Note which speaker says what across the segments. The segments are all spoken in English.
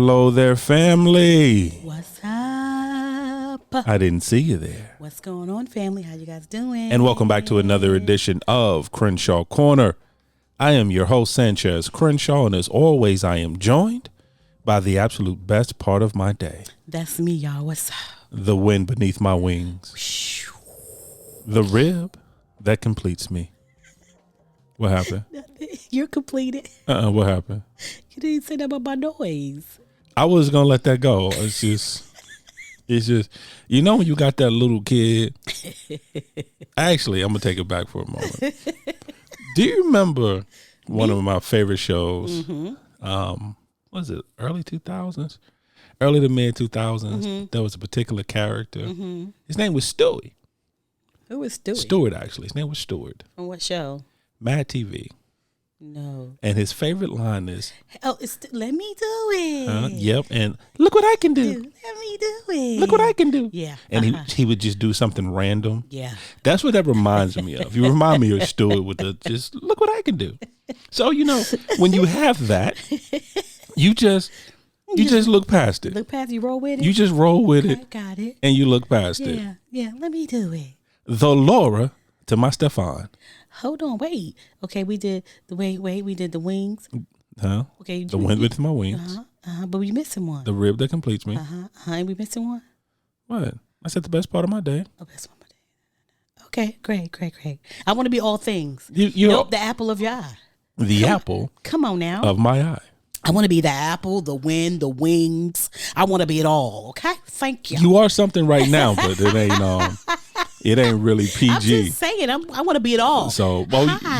Speaker 1: Hello there, family.
Speaker 2: What's up?
Speaker 1: I didn't see you there.
Speaker 2: What's going on, family? How you guys doing?
Speaker 1: And welcome back to another edition of Crenshaw Corner. I am your host, Sanchez Crenshaw, and as always, I am joined by the absolute best part of my day.
Speaker 2: That's me, y'all. What's up?
Speaker 1: The wind beneath my wings. The rib that completes me. What happened?
Speaker 2: You're completed.
Speaker 1: What happened?
Speaker 2: You didn't say that about my noise.
Speaker 1: I was going to let that go. It's just, you know when you got that little kid? Actually, I'm going to take it back for a moment. Do you remember one of my favorite shows? What was it? Early 2000s? Early to mid 2000s. There was a particular character. His name was Stewie.
Speaker 2: Who was Stewie?
Speaker 1: Stewart, actually. His name was Stewart.
Speaker 2: On what show?
Speaker 1: Mad TV.
Speaker 2: No.
Speaker 1: And his favorite line is,
Speaker 2: let me do it.
Speaker 1: Yep. And look what I can do.
Speaker 2: Let me do it.
Speaker 1: Look what I can do.
Speaker 2: Yeah.
Speaker 1: And he would just do something random.
Speaker 2: Yeah.
Speaker 1: That's what that reminds me of. You remind me of Stewart with the just look what I can do. So, you know, when you have that, you just look past it.
Speaker 2: Look past, you roll with it?
Speaker 1: You just roll with
Speaker 2: I
Speaker 1: it.
Speaker 2: got it.
Speaker 1: And you look past it.
Speaker 2: Yeah. Let me do it.
Speaker 1: The Laura to my Stefan.
Speaker 2: Hold on, wait. Okay, we did the we did the wings.
Speaker 1: Huh?
Speaker 2: Okay,
Speaker 1: the wind with my wings.
Speaker 2: But we missing one.
Speaker 1: The rib that completes me.
Speaker 2: And we missing one.
Speaker 1: What? I said the best part of my day.
Speaker 2: Oh, that's one of my day. Okay, great. I want to be all things.
Speaker 1: You're
Speaker 2: the apple of your eye.
Speaker 1: The apple.
Speaker 2: Come on now.
Speaker 1: Of my eye.
Speaker 2: I want to be the apple, the wind, the wings. I want to be it all. Okay, thank you.
Speaker 1: You are something right now, but it ain't. It ain't really PG.
Speaker 2: I'm just saying, I want to be it all.
Speaker 1: So,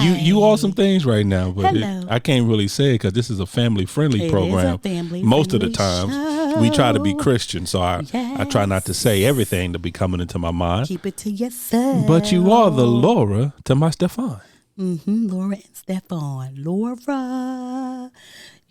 Speaker 1: you are some things right now, but I can't really say it because this is a family-friendly program. Most of the times, we try to be Christian, so I try not to say everything to be coming into my mind.
Speaker 2: Keep it to yourself.
Speaker 1: But you are the Laura to my Stefan.
Speaker 2: Laura and Stefan. Laura.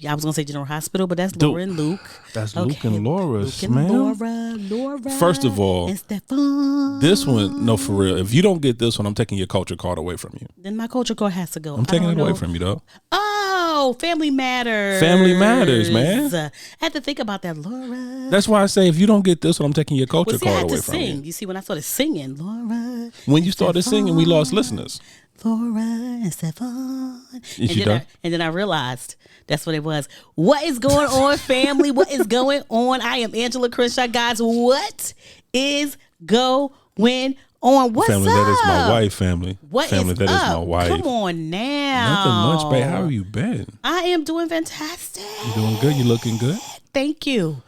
Speaker 2: I was going to say General Hospital, but that's Laura and Luke.
Speaker 1: That's Luke and Laura,
Speaker 2: Luke and Laura.
Speaker 1: First of all,
Speaker 2: and Stefan.
Speaker 1: This one, no, for real. If you don't get this one, I'm taking your culture card away from you.
Speaker 2: Then my culture card has to go.
Speaker 1: I'm taking it away from you, though.
Speaker 2: Oh, Family Matters.
Speaker 1: Family Matters, man.
Speaker 2: I had to think about that, Laura.
Speaker 1: That's why I say if you don't get this one, I'm taking your culture card away from you.
Speaker 2: You see, when I started singing, Laura.
Speaker 1: When you started singing, we lost listeners.
Speaker 2: Laura and Stefan. And then I realized that's what it was. What is going on, family? What is going on? I am Angela Crenshaw. Guys, what is going on? What's
Speaker 1: family,
Speaker 2: up?
Speaker 1: That is my wife, family.
Speaker 2: What
Speaker 1: family,
Speaker 2: is
Speaker 1: that
Speaker 2: up?
Speaker 1: Is my wife.
Speaker 2: Come on now.
Speaker 1: Nothing much, babe. How have you been?
Speaker 2: I am doing fantastic.
Speaker 1: You doing good? You looking good?
Speaker 2: Thank you.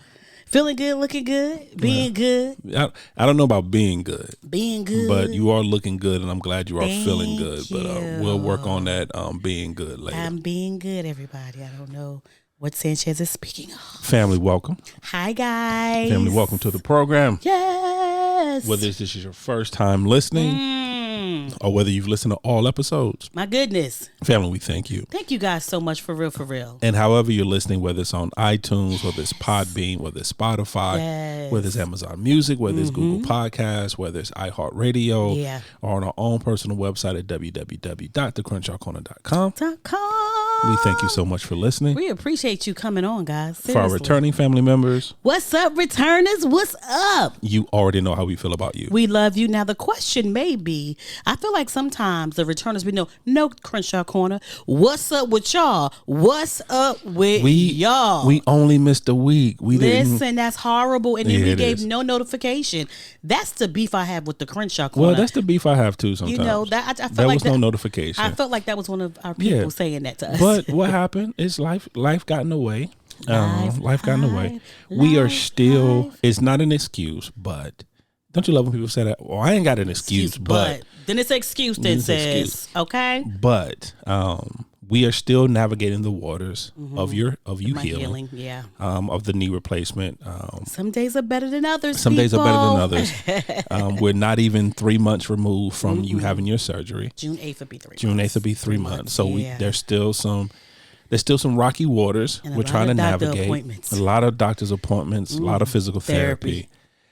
Speaker 2: Feeling good, looking good, being good.
Speaker 1: I don't know about being good.
Speaker 2: Being good.
Speaker 1: But you are looking good, and I'm glad you are feeling good. But we'll work on that being good later.
Speaker 2: I'm being good, everybody. I don't know what Sanchez is speaking of.
Speaker 1: Family, welcome.
Speaker 2: Hi, guys.
Speaker 1: Family, welcome to the program.
Speaker 2: Yes.
Speaker 1: Whether this is your first time listening or whether you've listened to all episodes.
Speaker 2: My goodness.
Speaker 1: Family, we thank you.
Speaker 2: Thank you guys so much, for real.
Speaker 1: And however you're listening, whether it's on iTunes, whether it's Podbean, whether it's Spotify, whether it's Amazon Music, whether it's Google Podcasts, whether it's iHeartRadio, or on our own personal website at www.theCrenshawCorner.com. We thank you so much for listening.
Speaker 2: We appreciate you coming on, guys. Seriously.
Speaker 1: For our returning family members.
Speaker 2: What's up, returners? What's up?
Speaker 1: You already know how we feel about you.
Speaker 2: We love you. Now, the question may be, I feel like sometimes the returners, we know, no Crenshaw Corner. What's up with y'all? What's up with y'all?
Speaker 1: We only missed a week.
Speaker 2: Listen, that's horrible. And then we gave no notification. That's the beef I have with the Crenshaw Corner.
Speaker 1: Well, that's the beef I have too sometimes.
Speaker 2: You know, I felt
Speaker 1: there
Speaker 2: like
Speaker 1: was no notification.
Speaker 2: I felt like that was one of our people saying that to us.
Speaker 1: But what happened is life got in the way. Life got in the way. We are still, it's not an excuse, but don't you love when people say that? Well, I ain't got an excuse, but.
Speaker 2: Then it's an excuse then says, okay?
Speaker 1: But we are still navigating the waters of you healing. Of the knee replacement.
Speaker 2: Some days are better than others.
Speaker 1: Some days are better than others. We're not even 3 months removed from you having your surgery.
Speaker 2: June 8th will be 3 months.
Speaker 1: June 8th will be 3 months. So there's still some rocky waters. We're trying to navigate. A lot of doctor's appointments, a lot of physical therapy.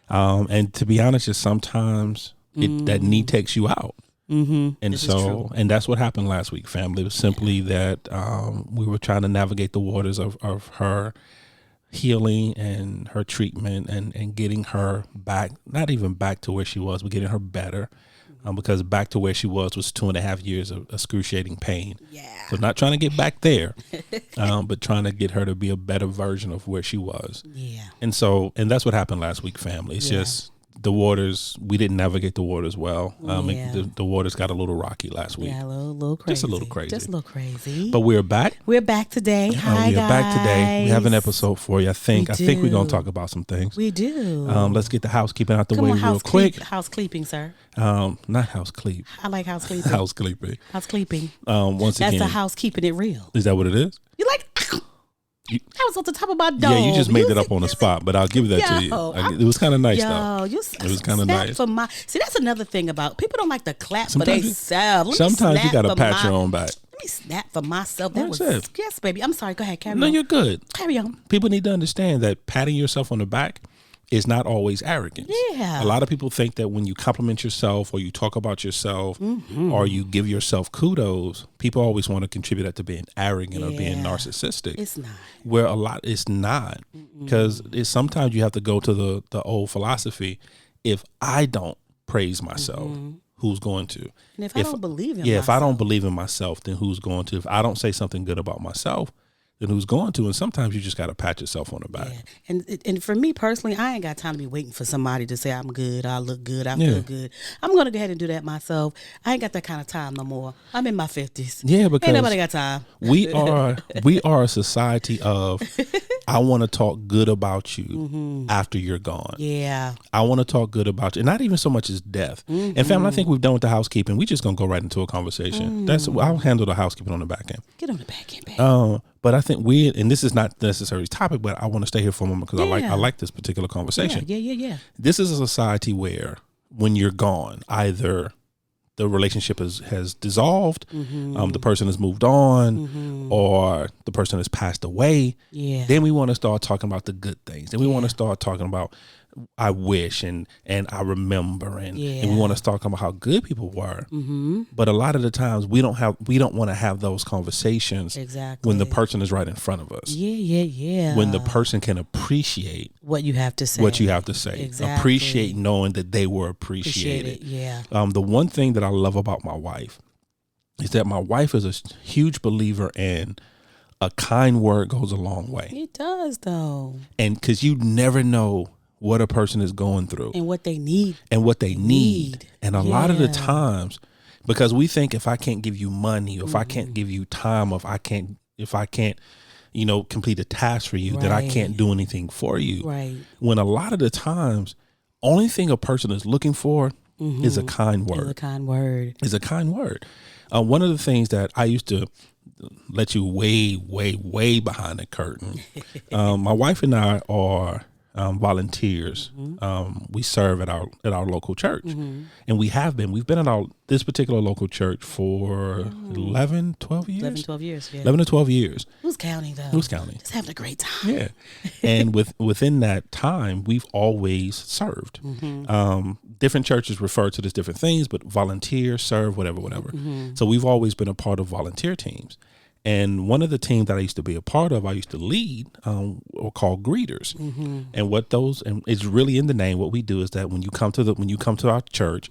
Speaker 1: And to be honest, just sometimes that knee takes you out. And and that's what happened last week, family. It was simply that we were trying to navigate the waters of her healing and her treatment and getting her back, not even back to where she was, but getting her better. Because back to where she was 2.5 years of excruciating pain.
Speaker 2: Yeah.
Speaker 1: So not trying to get back there, but trying to get her to be a better version of where she was.
Speaker 2: Yeah.
Speaker 1: And that's what happened last week, family. It's just the waters. We didn't navigate the waters well. The waters got a little rocky last week.
Speaker 2: Yeah, a little crazy.
Speaker 1: Just a little crazy.
Speaker 2: Just a little crazy.
Speaker 1: But we're back.
Speaker 2: We're back today. Hi,
Speaker 1: we are
Speaker 2: guys.
Speaker 1: back today. We have an episode for you. I think we're gonna talk about some things.
Speaker 2: We do.
Speaker 1: Let's get the housekeeping out the way real quick.
Speaker 2: House cleeping, sir.
Speaker 1: Not house cleep.
Speaker 2: I like house cleeping.
Speaker 1: House cleeping.
Speaker 2: House cleeping.
Speaker 1: Once
Speaker 2: That's
Speaker 1: again,
Speaker 2: the house keeping it real.
Speaker 1: Is that what it is?
Speaker 2: You like? That was off the top of my dome.
Speaker 1: Yeah, you just made it up on the spot, but I'll give that to you. It was kind of nice, though. It was kind of nice.
Speaker 2: See, that's another thing about people don't like to clap for themselves.
Speaker 1: Sometimes you got to pat your own back.
Speaker 2: Let me snap for myself. Yes, baby. I'm sorry. Go ahead. Carry on.
Speaker 1: No, you're good.
Speaker 2: Carry on.
Speaker 1: People need to understand that patting yourself on the back is not always arrogance.
Speaker 2: Yeah.
Speaker 1: A lot of people think that when you compliment yourself or you talk about yourself or you give yourself kudos, people always want to contribute that to being arrogant or being narcissistic.
Speaker 2: It's not.
Speaker 1: Where it's not. Because sometimes you have to go to the old philosophy. If I don't praise myself, who's going to?
Speaker 2: And if I don't believe in myself.
Speaker 1: If I don't believe in myself, then who's going to? If I don't say something good about myself, then who's going to? And sometimes you just got to pat yourself on the back.
Speaker 2: Yeah. And for me personally, I ain't got time to be waiting for somebody to say I'm good, I look good, I feel good. I'm going to go ahead and do that myself. I ain't got that kind of time no more. I'm in my 50s.
Speaker 1: Yeah, because
Speaker 2: ain't nobody got time.
Speaker 1: we are a society of I want to talk good about you after you're gone.
Speaker 2: Yeah.
Speaker 1: I want to talk good about you. And not even so much as death. And family, I think we've done with the housekeeping. We just going to go right into a conversation. I'll handle the housekeeping on the back end.
Speaker 2: Get on the back end, baby.
Speaker 1: But I think and this is not necessarily a topic, but I want to stay here for a moment because I like this particular conversation.
Speaker 2: Yeah.
Speaker 1: This is a society where when you're gone, either the relationship has dissolved, the person has moved on, or the person has passed away.
Speaker 2: Yeah.
Speaker 1: Then we want to start talking about the good things. Then we want to start talking about I wish and I remember and we want to start talking about how good people were. But a lot of the times we don't want to have those conversations when the person is right in front of us.
Speaker 2: Yeah.
Speaker 1: When the person can appreciate
Speaker 2: what you have to say.
Speaker 1: Exactly. Appreciate knowing that they were appreciated.
Speaker 2: Yeah.
Speaker 1: The one thing that I love about my wife is that my wife is a huge believer in a kind word goes a long way.
Speaker 2: It does though.
Speaker 1: And because you never know what a person is going through
Speaker 2: and what they need
Speaker 1: and a lot of the times, because we think if I can't give you money, or if I can't give you time, or if I can't complete a task for you, that I can't do anything for you.
Speaker 2: Right.
Speaker 1: When a lot of the times, only thing a person is looking for is a kind word. Is a kind word. One of the things that I used to let you way behind the curtain. My wife and I are volunteers. We serve at our local church, and we've been at this particular local church for 11, 12 years.
Speaker 2: 11, 12 years. Yeah.
Speaker 1: 11 to 12 years.
Speaker 2: Who's counting though?
Speaker 1: Who's counting?
Speaker 2: Just having a great time.
Speaker 1: Yeah. And within that time, we've always served. Different churches refer to this different things, but volunteer, serve, whatever. So we've always been a part of volunteer teams. And one of the teams that I used to be a part of, I used to lead, were called greeters. And it's really in the name. What we do is that when you come to our church,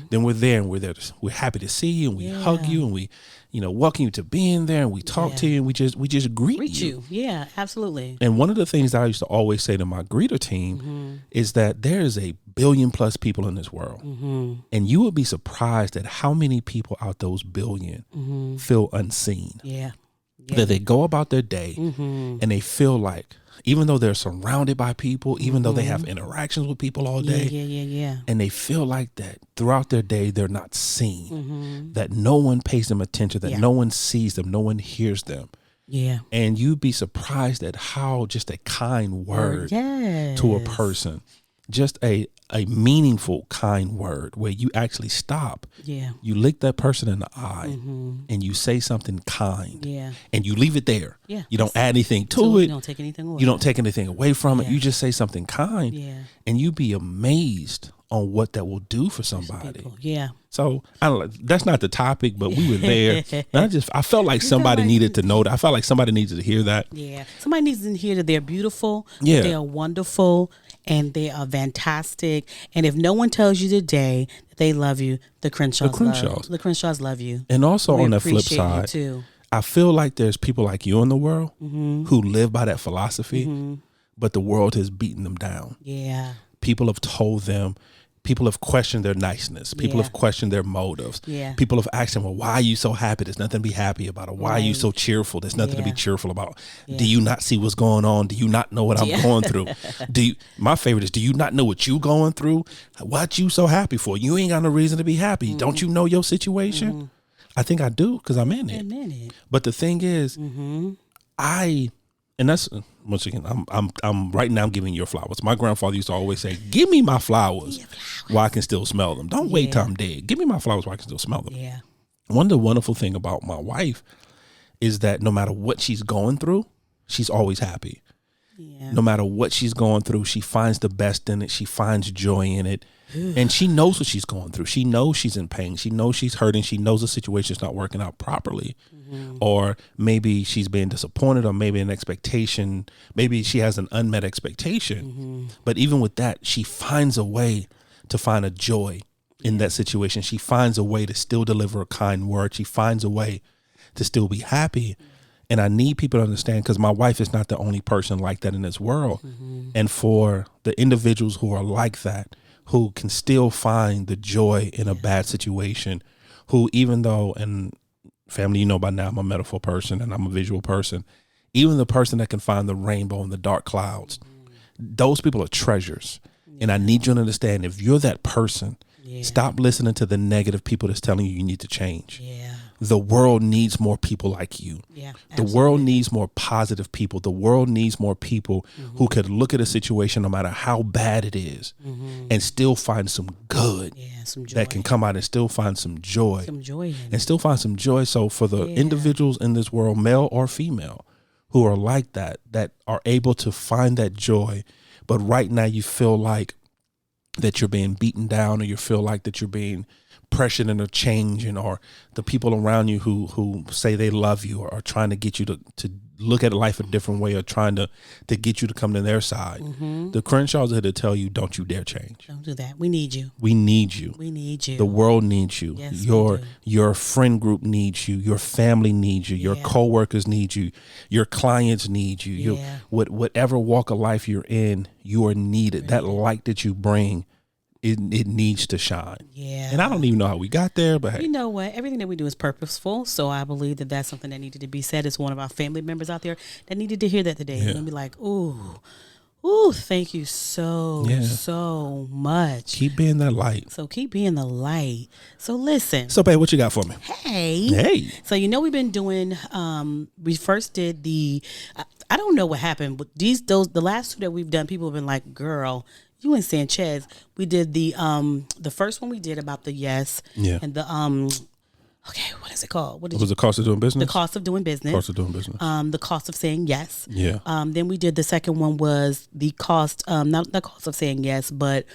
Speaker 1: then we're there and we're happy to see you and we hug you and we, welcome you to being there and we talk to you and we just greet you.
Speaker 2: Yeah, absolutely.
Speaker 1: And one of the things that I used to always say to my greeter team is that there is a billion plus people in this world, and you would be surprised at how many people out those billion feel unseen.
Speaker 2: Yeah.
Speaker 1: That they go about their day and they feel like, even though they're surrounded by people, even though they have interactions with people all day, and they feel like that throughout their day they're not seen, that no one pays them attention, that no one sees them, no one hears them.
Speaker 2: Yeah.
Speaker 1: And you'd be surprised at how just a kind word to a person, just a meaningful kind word where you actually stop.
Speaker 2: Yeah.
Speaker 1: You look that person in the eye and you say something kind.
Speaker 2: Yeah.
Speaker 1: And you leave it there.
Speaker 2: Yeah.
Speaker 1: You don't add anything to it.
Speaker 2: You don't take anything away.
Speaker 1: You don't take anything away from it. You just say something kind.
Speaker 2: Yeah.
Speaker 1: And you'd be amazed on what that will do for somebody.
Speaker 2: Yeah.
Speaker 1: So I don't know, that's not the topic, but we were there. And I felt like somebody needed to know that. I felt like somebody needed to hear that.
Speaker 2: Yeah. Somebody needs to hear that they're beautiful.
Speaker 1: Yeah.
Speaker 2: They are wonderful and they are fantastic. And if no one tells you today that they love you, the Crenshaws love you.
Speaker 1: And also on the flip side,
Speaker 2: too.
Speaker 1: I feel like there's people like you in the world who live by that philosophy, but the world has beaten them down.
Speaker 2: Yeah.
Speaker 1: People have told them, people have questioned their niceness. People have questioned their motives.
Speaker 2: Yeah.
Speaker 1: People have asked them, well, why are you so happy? There's nothing to be happy about. Or why are you so cheerful? There's nothing to be cheerful about. Yeah. Do you not see what's going on? Do you not know what I'm going through? My favorite is, do you not know what you going through? What you so happy for? You ain't got no reason to be happy. Don't you know your situation? I think I do because I'm in it. But the thing is, and that's once again, I'm right now giving your flowers. My grandfather used to always say, "Give me my flowers while I can still smell them. Don't wait till I'm dead. Give me my flowers while I can still smell them."
Speaker 2: Yeah.
Speaker 1: One of the wonderful thing about my wife is that no matter what she's going through, she's always happy. Yeah. No matter what she's going through, she finds the best in it. She finds joy in it. And she knows what she's going through. She knows she's in pain. She knows she's hurting. She knows the situation's not working out properly. Or maybe she's being disappointed, or maybe an expectation. Maybe she has an unmet expectation. But even with that, she finds a way to find a joy in that situation. She finds a way to still deliver a kind word. She finds a way to still be happy. And I need people to understand, because my wife is not the only person like that in this world. And for the individuals who are like that, who can still find the joy in a bad situation, who, even though, and family, you know by now I'm a metaphor person and I'm a visual person, even the person that can find the rainbow in the dark clouds, those people are treasures. And I need you to understand, if you're that person, stop listening to the negative people that's telling you need to change. The world needs more people like you. The world needs more positive people. The world needs more people who could look at a situation, no matter how bad it is, and still find some good some joy that can come out, and still find some joy. And still find some joy. So for the individuals in this world, male or female, who are like that, that are able to find that joy, but right now you feel like that you're being beaten down, or you feel like that you're being pressured into changing, or the people around you who say they love you, or are trying to get you to look at life a different way, or trying to get you to come to their side. The Crenshaws are here to tell you, don't you dare change.
Speaker 2: Don't do that. We need you.
Speaker 1: We need you.
Speaker 2: We need you.
Speaker 1: The world needs you.
Speaker 2: Yes,
Speaker 1: your friend group needs you. Your family needs you. Your coworkers need you. Your clients need you. Whatever walk of life you're in, you are needed. Right. That light that you bring, it needs to shine. And I don't even know how we got there, but hey.
Speaker 2: You know what? Everything that we do is purposeful. So I believe that that's something that needed to be said. It's one of our family members out there that needed to hear that today. And be like, ooh, thank you so much.
Speaker 1: Keep being that light.
Speaker 2: So keep being the light. So listen.
Speaker 1: So, babe, what you got for me?
Speaker 2: Hey. So, we've been doing, we first did I don't know what happened, but the last two that we've done, people have been like, girl, you and Sanchez. We did the first one we did about the and the okay, what is it called? What was
Speaker 1: the cost of doing business?
Speaker 2: The cost of doing business. The cost of saying yes. Then we did the second one was the cost, not the cost of saying yes, but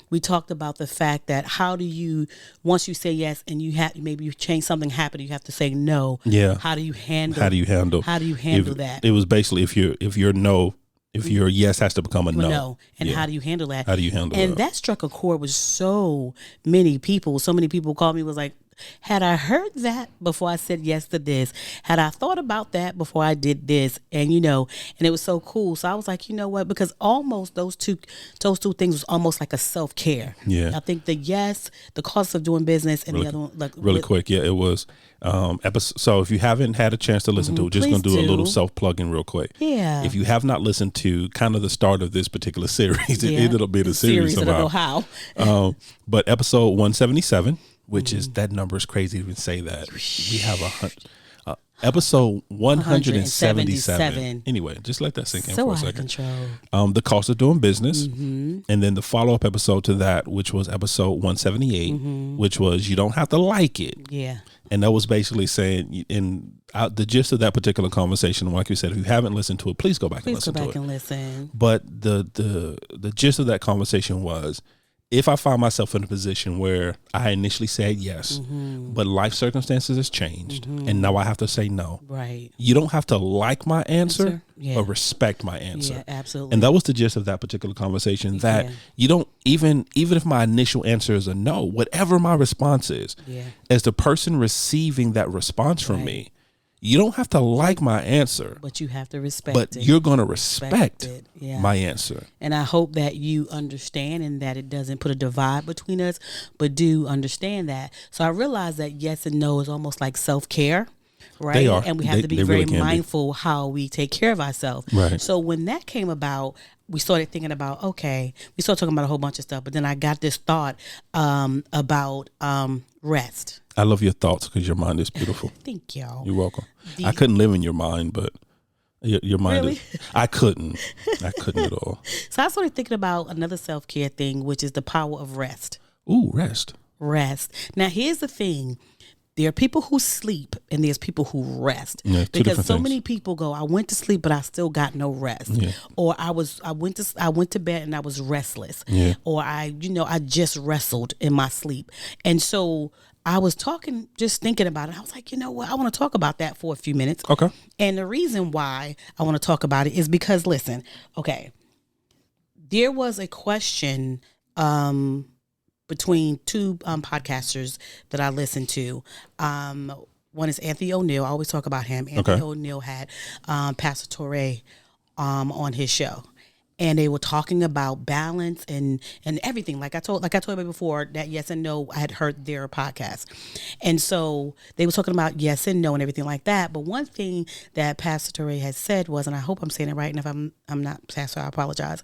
Speaker 2: we talked about the fact that how do you, once you say yes and maybe you change something happened, you have to say no. How do you handle that?
Speaker 1: It was basically if your no. If your yes has to become a no.
Speaker 2: And how do you handle that?
Speaker 1: And
Speaker 2: that struck a chord with so many people. So many people called me, was like, had I heard that before I said yes to this? Had I thought about that before I did this? And, and it was so cool. So I was like, you know what? Because almost those two things was almost like a self-care. I think the cost of doing business, and the other one.
Speaker 1: Really quick. It was episode. So if you haven't had a chance to listen to it, just going to do a little self-plugging real quick. If you have not listened to kind of the start of this particular series, it'll be the series about
Speaker 2: how.
Speaker 1: But episode 177, which is, that number is crazy to even say that. We have episode 177. Anyway, just let that sink in for a second.
Speaker 2: Control.
Speaker 1: The cost of doing business. And then the follow-up episode to that, which was episode 178, which was you don't have to like it. And that was basically saying, the gist of that particular conversation, like you said, if you haven't listened to it, please go back and listen to it.
Speaker 2: But
Speaker 1: the gist of that conversation was, if I find myself in a position where I initially said yes, but life circumstances has changed and now I have to say no.
Speaker 2: Right.
Speaker 1: You don't have to like my answer. But respect my answer.
Speaker 2: Yeah, absolutely.
Speaker 1: And that was the gist of that particular conversation, that you don't, even if my initial answer is a no, whatever my response is, as the person receiving that response from me, you don't have to like my answer.
Speaker 2: But you have to respect
Speaker 1: it. But you're going to respect my answer.
Speaker 2: And I hope that you understand and that it doesn't put a divide between us, but do understand that. So I realize that yes and no is almost like self-care. Right.
Speaker 1: They are.
Speaker 2: And we have to be very mindful how we take care of ourselves.
Speaker 1: Right.
Speaker 2: So when that came about, we started thinking about, okay, we started talking about a whole bunch of stuff, but then I got this thought about rest.
Speaker 1: I love your thoughts because your mind is beautiful.
Speaker 2: Thank y'all.
Speaker 1: You're welcome. I couldn't live in your mind, but your mind
Speaker 2: really?
Speaker 1: I couldn't at all.
Speaker 2: So I started thinking about another self-care thing, which is the power of rest.
Speaker 1: Ooh, rest.
Speaker 2: Rest. Now, here's the thing. There are people who sleep and there's people who rest.
Speaker 1: Yeah,
Speaker 2: because so many people go, I went to sleep, but I still got no rest. Yeah. Or I went to bed and I was restless. Yeah. Or I just wrestled in my sleep. And so I was just thinking about it. I was like, you know what? I want to talk about that for a few minutes.
Speaker 1: Okay.
Speaker 2: And the reason why I want to talk about it is because, listen, okay, there was a question, between two podcasters that I listen to. One is Anthony O'Neill. I always talk about him. Anthony O'Neill had Pastor Torre on his show. And they were talking about balance and everything. Like I told you before, that yes and no, I had heard their podcast. And so they were talking about yes and no and everything like that. But one thing that Pastor Torre had said was, and I hope I'm saying it right, and if I'm not, Pastor, I apologize.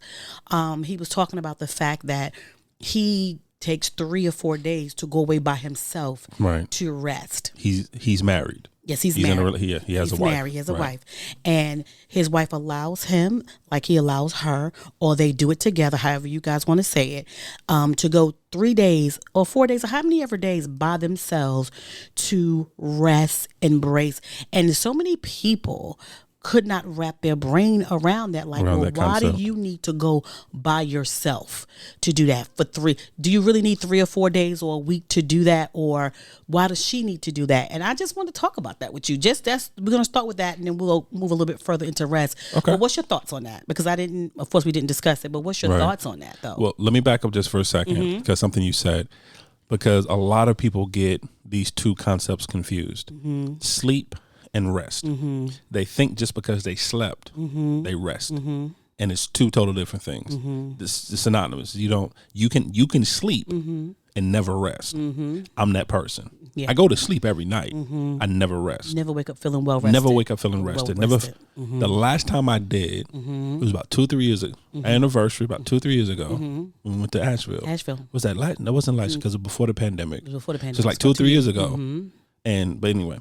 Speaker 2: He was talking about the fact that he takes 3 or 4 days to go away by himself to rest.
Speaker 1: He's married.
Speaker 2: Yes, he's married.
Speaker 1: He has a wife.
Speaker 2: Married. He has a wife. And his wife allows him, like he allows her, or they do it together, however you guys want to say it, to go 3 days or 4 days or how many ever days by themselves to rest, embrace. And so many people could not wrap their brain around that. Like, why do you need to go by yourself to do that for 3? Do you really need 3 or 4 days or a week to do that? Or why does she need to do that? And I just want to talk about that with you. We're going to start with that and then we'll move a little bit further into rest. Okay. But what's your thoughts on that? Because of course we didn't discuss it, but what's your thoughts on that though?
Speaker 1: Well, let me back up just for a second because something you said, because a lot of people get these two concepts confused. Sleep and rest. They think just because they slept, they rest, and it's two total different things. It's synonymous. You can sleep and never rest. I'm that person. I go to sleep every night. I never rest.
Speaker 2: Never wake up feeling well rested.
Speaker 1: Never wake up feeling rested. The last time I did, it was about 2 or 3 years ago. Anniversary about 2 or 3 years ago. We went to Asheville. Was that last? That wasn't last because it was before the pandemic.
Speaker 2: It was before the pandemic.
Speaker 1: So it's like 2 or 3 years ago. But anyway,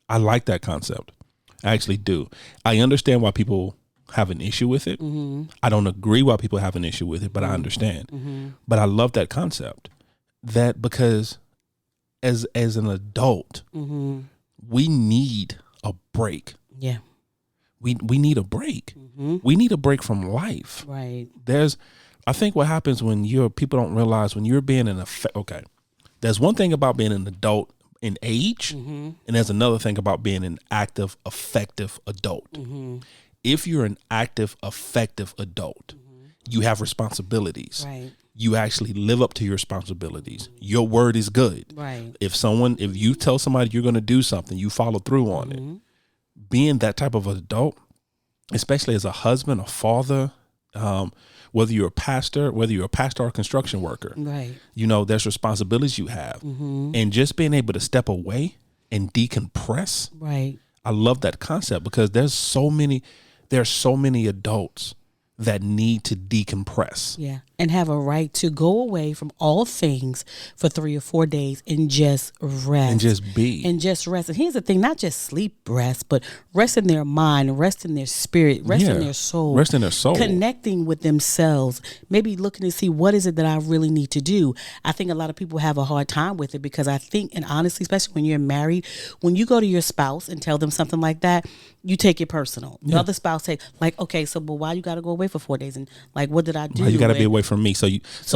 Speaker 1: I like that concept. I actually do. I understand why people have an issue with it. I don't agree why people have an issue with it, but I understand. But I love that concept. That because as an adult, we need a break. Yeah. We need a break. We need a break from life.
Speaker 2: Right.
Speaker 1: I think what happens when people don't realize when you're being there's one thing about being an adult in age, and there's another thing about being an active, effective adult. If you're an active, effective adult, you have responsibilities. Right. You actually live up to your responsibilities. Your word is good. Right. If you tell somebody you're going to do something, you follow through on it. Being that type of adult, especially as a husband, a father, whether you're a pastor or a construction worker, right? There's responsibilities you have, and just being able to step away and decompress. Right. I love that concept because there's so many adults that need to decompress. Yeah. And have a right to go away from all things for 3 or 4 days and just rest. And just be.
Speaker 2: And just rest. And here's the thing, not just sleep rest, but rest in their mind, rest in their spirit, rest in their soul.
Speaker 1: Rest in their soul.
Speaker 2: Connecting with themselves. Maybe looking to see what is it that I really need to do. I think a lot of people have a hard time with it because I think, and honestly, especially when you're married, when you go to your spouse and tell them something like that, you take it personal. The other spouse say, like, okay, so but why you got to go away for 4 days? And like, what did I do?
Speaker 1: Why you got to be away from from me. So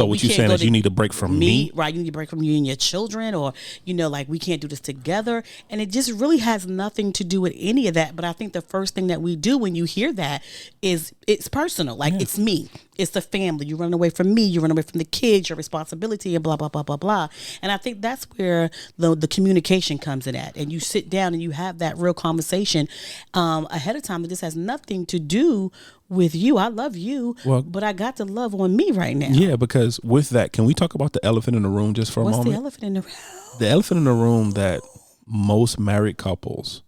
Speaker 1: what you're saying is you need a break from me?
Speaker 2: Right. You need a break from you and your children, or, like, we can't do this together. And it just really has nothing to do with any of that. But I think the first thing that we do when you hear that is it's personal. Like, it's me. It's the family. You run away from me. You run away from the kids, your responsibility, and blah, blah, blah, blah, blah. And I think that's where the communication comes in at. And you sit down and you have that real conversation ahead of time. That this has nothing to do with you. I love you, but I got the love on me right now.
Speaker 1: Yeah, because with that, can we talk about the elephant in the room just for a moment?
Speaker 2: What's the elephant in the room?
Speaker 1: The elephant in the room that most married couples,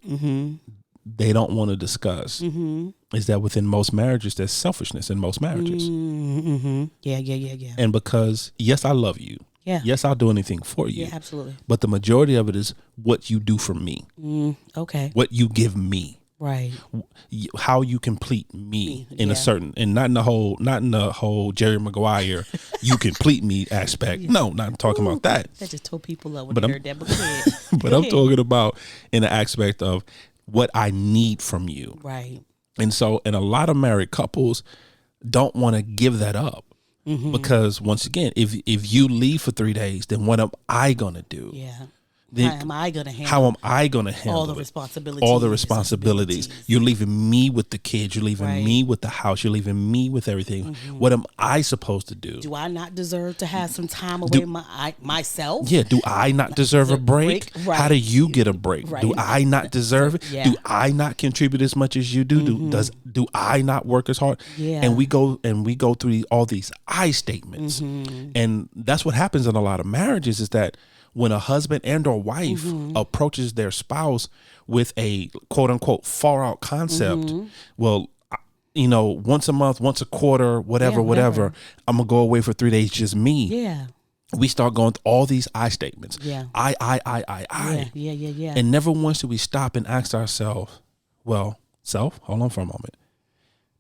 Speaker 1: they don't want to discuss is that within most marriages, there's selfishness in most marriages.
Speaker 2: Yeah.
Speaker 1: And because, yes, I love you.
Speaker 2: Yeah.
Speaker 1: Yes, I'll do anything for you.
Speaker 2: Yeah, absolutely.
Speaker 1: But the majority of it is what you do for me.
Speaker 2: Okay.
Speaker 1: What you give me.
Speaker 2: Right.
Speaker 1: How you complete me in a certain, and not in the whole Jerry Maguire, you complete me aspect. No, not talking about that.
Speaker 2: That just told people up when they heard that. But go ahead.
Speaker 1: But I'm talking about in the aspect of what I need from you.
Speaker 2: Right.
Speaker 1: And so, and a lot of married couples don't want to give that up because once again, if you leave for 3 days, then what am I going to do?
Speaker 2: Yeah.
Speaker 1: How
Speaker 2: am I going to handle
Speaker 1: all the responsibilities? You're leaving me with the kids. You're leaving me with the house. You're leaving me with everything. What am I supposed to do?
Speaker 2: Do I not deserve to have some time away myself?
Speaker 1: Yeah. Do I not deserve a break?
Speaker 2: Right.
Speaker 1: How do you get a break?
Speaker 2: Right.
Speaker 1: Do I not deserve it?
Speaker 2: Yeah.
Speaker 1: Do I not contribute as much as you do? Do I not work as hard?
Speaker 2: Yeah.
Speaker 1: And we go through all these I statements, and that's what happens in a lot of marriages is that when a husband and or wife approaches their spouse with a quote unquote far out concept, once a month, once a quarter, whatever, I'm gonna go away for 3 days, just me.
Speaker 2: Yeah.
Speaker 1: We start going through all these I statements.
Speaker 2: Yeah.
Speaker 1: I.
Speaker 2: Yeah.
Speaker 1: And never once do we stop and ask ourselves, hold on for a moment.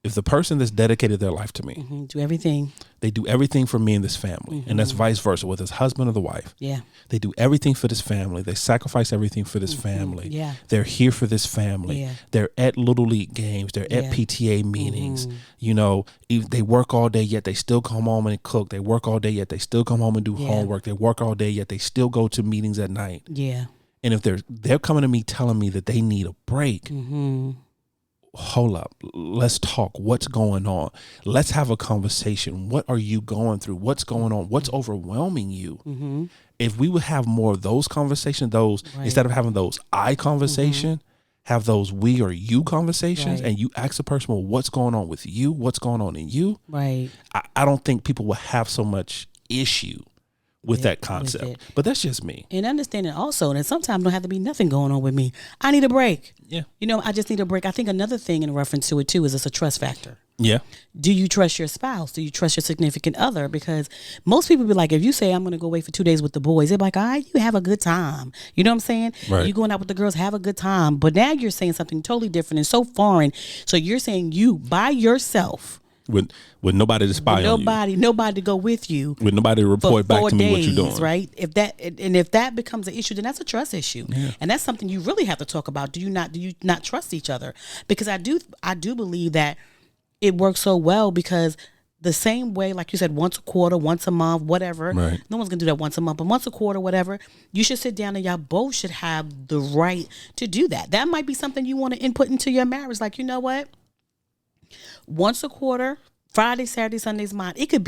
Speaker 1: If the person that's dedicated their life to me,
Speaker 2: do everything.
Speaker 1: They do everything for me and this family. And that's vice versa with his husband or the wife.
Speaker 2: Yeah.
Speaker 1: They do everything for this family. They sacrifice everything for this family.
Speaker 2: Yeah.
Speaker 1: They're here for this family.
Speaker 2: Yeah.
Speaker 1: They're at Little League games. They're at PTA meetings. They work all day, yet they still come home and cook. They work all day, yet they still come home and do homework. They work all day, yet they still go to meetings at night.
Speaker 2: Yeah.
Speaker 1: And if they're coming to me telling me that they need a break, hold up, let's talk. What's going on? Let's have a conversation. What are you going through? What's going on? What's overwhelming you? If we would have more of those conversations, instead of having those I conversation, have those we or you conversations, and you ask the person, well, what's going on with you? What's going on in you?
Speaker 2: Right.
Speaker 1: I don't think people will have so much issue with that concept. But that's just me.
Speaker 2: And understanding also that sometimes don't have to be nothing going on with me. I need a break.
Speaker 1: Yeah.
Speaker 2: I just need a break. I think another thing in reference to it too is it's a trust factor.
Speaker 1: Yeah.
Speaker 2: Do you trust your spouse? Do you trust your significant other? Because most people be like, if you say I'm going to go away for 2 days with the boys, they're like, all right, you have a good time. You know what I'm saying?
Speaker 1: Right.
Speaker 2: You going out with the girls, have a good time. But now you're saying something totally different and so foreign. So you're saying you by yourself.
Speaker 1: With nobody to spy on you.
Speaker 2: Nobody to go with you.
Speaker 1: With nobody to report back to me what you're doing.
Speaker 2: Right? If that becomes an issue, then that's a trust issue. Yeah. And that's something you really have to talk about. Do you not trust each other? Because I do believe that it works so well because the same way, like you said, once a quarter, once a month, whatever.
Speaker 1: Right.
Speaker 2: No one's gonna do that once a month, but once a quarter, whatever. You should sit down and y'all both should have the right to do that. That might be something you want to input into your marriage. Like, you know what? Once a quarter, Friday, Saturday, Sunday's mine. It could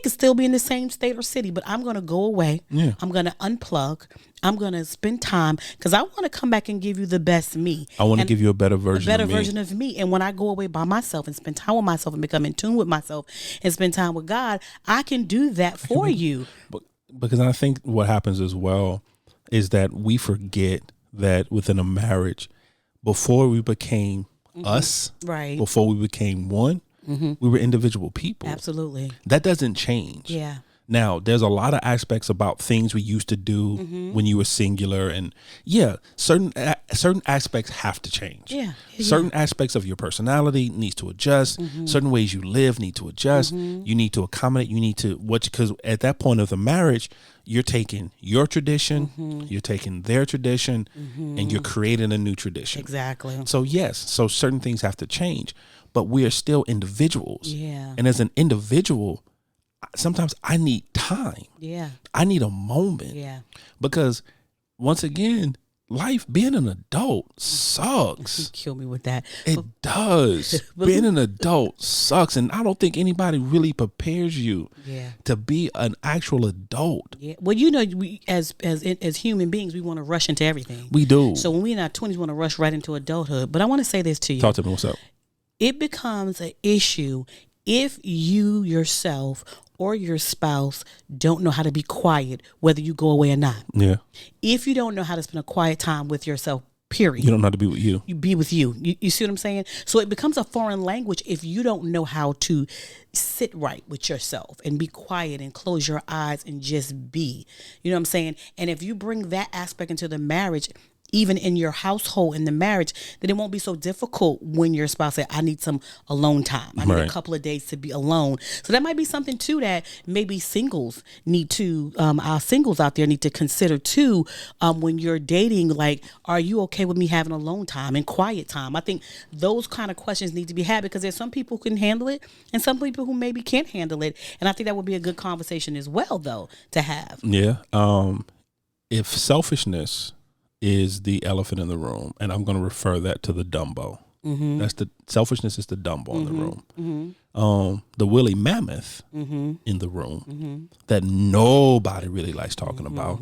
Speaker 2: still be in the same state or city, but I'm going to go away. Yeah. I'm going to unplug. I'm going to spend time because I want to come back and give you the best me.
Speaker 1: I want to give you a better version
Speaker 2: of me. And when I go away by myself and spend time with myself and become in tune with myself and spend time with God, I can do that for you.
Speaker 1: Because I think what happens as well is that we forget that within a marriage, before we became us,
Speaker 2: right?
Speaker 1: Before we became one, we were individual people.
Speaker 2: Absolutely.
Speaker 1: That doesn't change.
Speaker 2: Yeah.
Speaker 1: Now, there's a lot of aspects about things we used to do when you were singular. And certain aspects have to change.
Speaker 2: Yeah.
Speaker 1: Certain aspects of your personality needs to adjust. Certain ways you live need to adjust. You need to accommodate. You need to because at that point of the marriage, you're taking your tradition, you're taking their tradition, and you're creating a new tradition.
Speaker 2: Exactly.
Speaker 1: So so certain things have to change, but we are still individuals.
Speaker 2: Yeah.
Speaker 1: And as an individual, sometimes I need time.
Speaker 2: Yeah.
Speaker 1: I need a moment.
Speaker 2: Yeah.
Speaker 1: Because once again, life, being an adult sucks.
Speaker 2: You kill me with that.
Speaker 1: It does. Being an adult sucks. And I don't think anybody really prepares you to be an actual adult.
Speaker 2: Yeah. Well, you know, we as human beings, we want to rush into everything.
Speaker 1: We do.
Speaker 2: So when we're in our 20s, we want to rush right into adulthood. But I want to say this to you.
Speaker 1: Talk to me. What's up?
Speaker 2: It becomes an issue if you yourself or your spouse don't know how to be quiet, whether you go away or not.
Speaker 1: Yeah.
Speaker 2: If you don't know how to spend a quiet time with yourself, period.
Speaker 1: You don't know how to be with you.
Speaker 2: You be with you. You see what I'm saying? So it becomes a foreign language if you don't know how to sit right with yourself and be quiet and close your eyes and just be. You know what I'm saying? And if you bring that aspect into the marriage, even in your household, in the marriage, then it won't be so difficult when your spouse says, I need some alone time. I need a couple of days to be alone. So that might be something too that maybe singles need to, our singles out there need to consider too, when you're dating, like, are you okay with me having alone time and quiet time? I think those kind of questions need to be had because there's some people who can handle it and some people who maybe can't handle it. And I think that would be a good conversation as well, though, to have.
Speaker 1: Yeah. If selfishness is the elephant in the room, and I'm going to refer that to the Dumbo. Mm-hmm. That's the selfishness is the Dumbo in the room. Mm-hmm. The woolly mammoth in the room that nobody really likes talking about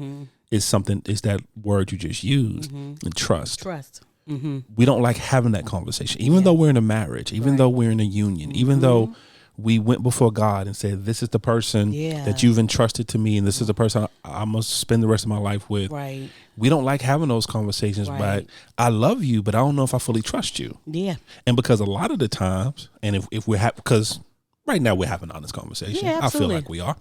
Speaker 1: is that word you just used, and trust.
Speaker 2: Trust.
Speaker 1: We don't like having that conversation, even though we're in a marriage, even though we're in a union, even though we went before God and said, this is the person that you've entrusted to me, and this is the person I must spend the rest of my life with.
Speaker 2: Right.
Speaker 1: We don't like having those conversations, but I love you, but I don't know if I fully trust you.
Speaker 2: Yeah.
Speaker 1: And because a lot of the times, and if we're because right now we're having an honest conversation.
Speaker 2: Yeah,
Speaker 1: I feel like we are.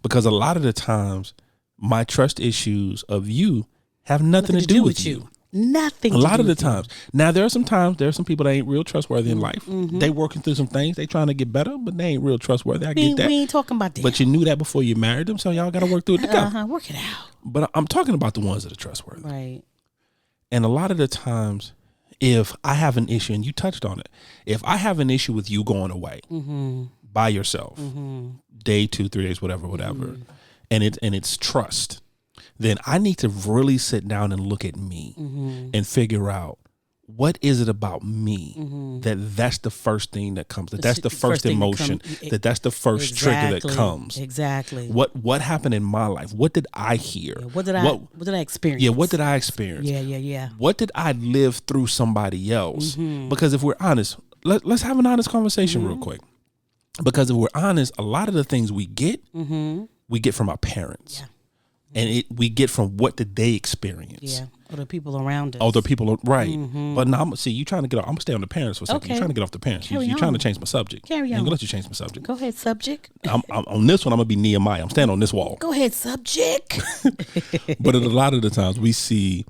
Speaker 1: Because a lot of the times, my trust issues of you have nothing to do with you.
Speaker 2: Nothing.
Speaker 1: A lot of the times. Now, there are some people that ain't real trustworthy in life. They working through some things. They trying to get better, but they ain't real trustworthy. I get that.
Speaker 2: We ain't talking about that.
Speaker 1: But you knew that before you married them, so y'all got to work through it together.
Speaker 2: Work it out.
Speaker 1: But I'm talking about the ones that are trustworthy.
Speaker 2: Right.
Speaker 1: And a lot of the times, if I have an issue, and you touched on it, if I have an issue with you going away by yourself, day 2, 3 days, whatever, and it's trust, then I need to really sit down and look at me and figure out what is it about me that's the first thing that comes. That's the first emotion. That's the first trigger that comes.
Speaker 2: Exactly.
Speaker 1: What happened in my life? What did I hear?
Speaker 2: Yeah, what did I experience?
Speaker 1: Yeah, what did I experience?
Speaker 2: Yeah.
Speaker 1: What did I live through somebody else? Because if we're honest, let's have an honest conversation real quick. Because if we're honest, a lot of the things we get from our parents. Yeah. And we get from what did they experience?
Speaker 2: Yeah, or the people around us.
Speaker 1: Oh, the people, right. But now, see, you trying to get off. I'm going to stay on the parents for a second.
Speaker 2: Okay.
Speaker 1: You're trying to get off the parents. You're trying to change my subject.
Speaker 2: Carry on.
Speaker 1: I'm going to let you change my subject.
Speaker 2: Go ahead, subject.
Speaker 1: I'm on this one, I'm going to be Nehemiah. I'm standing on this wall.
Speaker 2: Go ahead, subject.
Speaker 1: But a lot of the times we see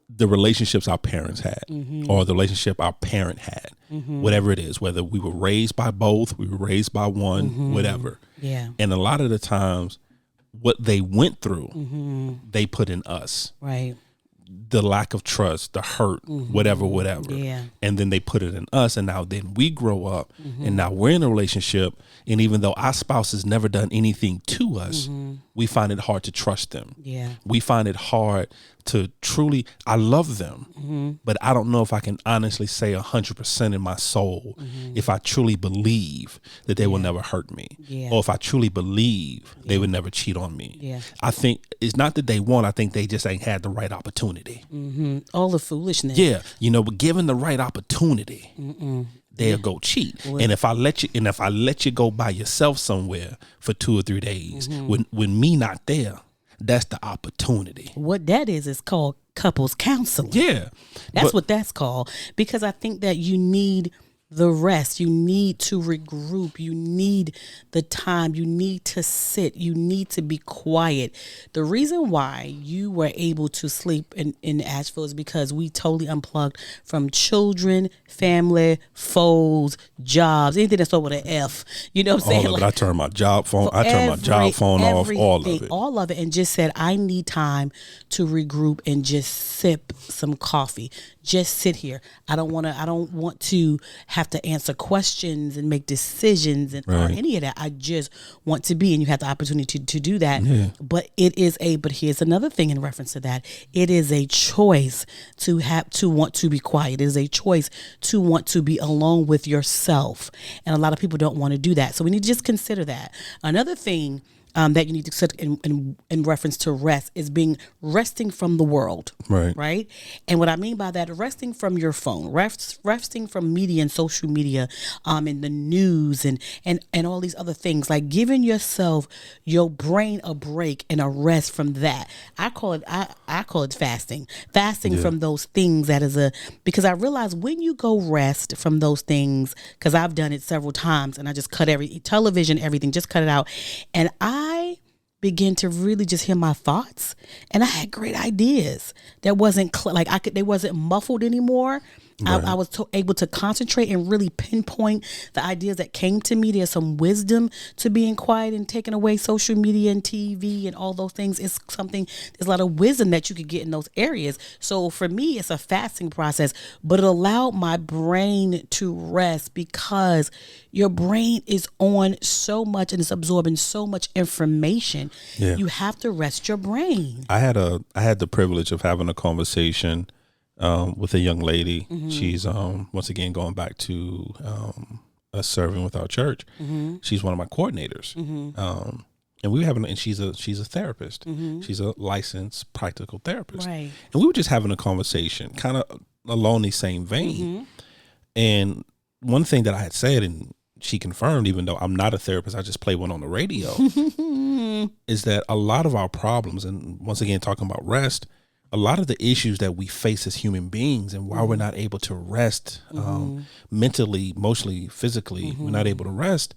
Speaker 1: the relationships our parents had or the relationship our parent had, whatever it is, whether we were raised by both, we were raised by one, whatever.
Speaker 2: Yeah.
Speaker 1: And a lot of the times, what they went through, they put in us.
Speaker 2: Right.
Speaker 1: The lack of trust, the hurt, whatever.
Speaker 2: Yeah.
Speaker 1: And then they put it in us. And now then we grow up and now we're in a relationship. And even though our spouse has never done anything to us, we find it hard to trust them.
Speaker 2: Yeah.
Speaker 1: We find it hard to truly, I love them, but I don't know if I can honestly say 100% in my soul if I truly believe that they will never hurt me, or if I truly believe they would never cheat on me.
Speaker 2: Yeah.
Speaker 1: I think it's not that they won't. I think they just ain't had the right opportunity.
Speaker 2: All the foolishness.
Speaker 1: Yeah, but given the right opportunity, they'll go cheat. Well, and if I let you go by yourself somewhere for 2 or 3 days, when me not there, that's the opportunity.
Speaker 2: What that is called couples counseling.
Speaker 1: Yeah.
Speaker 2: That's what that's called. Because I think that you need the rest. You need to regroup. You need the time. You need to sit. You need to be quiet. The reason why you were able to sleep in Asheville is because we totally unplugged from children, family, foes, jobs, anything that's over the F. You know what I'm saying?
Speaker 1: All of it. I turned my job phone. I turned my job phone off. All of it. And just said, I need time to regroup and just sip some coffee.
Speaker 2: just sit here. I don't want to have to answer questions and make decisions or any of that. I just want to be, and you have the opportunity to do that. Yeah. But here's another thing in reference to that. It is a choice to want to be quiet. It is a choice to want to be alone with yourself. And a lot of people don't want to do that. So we need to just consider that. Another thing that you need to set in reference to rest is resting from the world. Right. And what I mean by that, resting from your phone, resting from media and social media, and the news and all these other things, like giving your brain a break and a rest from that. I call it fasting from those things. Because I realize when you go rest from those things, because I've done it several times, and I just cut television, everything, just cut it out. And I began to really just hear my thoughts, and I had great ideas that wasn't they wasn't muffled anymore. Right. I was able to concentrate and really pinpoint the ideas that came to me. There's some wisdom to being quiet and taking away social media and TV and all those things. There's a lot of wisdom that you could get in those areas. So for me, it's a fasting process, but it allowed my brain to rest, because your brain is on so much and it's absorbing so much information. Yeah. You have to rest your brain.
Speaker 1: I had the privilege of having a conversation with a young lady. Mm-hmm. She's once again going back to us serving with our church. Mm-hmm. She's one of my coordinators. Mm-hmm. And we were having, and she's a therapist. Mm-hmm. She's a licensed practical therapist. Right. And we were just having a conversation, kind of along the same vein. Mm-hmm. And one thing that I had said, and she confirmed, even though I'm not a therapist, I just play one on the radio, is that a lot of our problems, and once again talking about rest, a lot of the issues that we face as human beings, and why we're not able to rest mentally, emotionally, physically, we're not able to rest,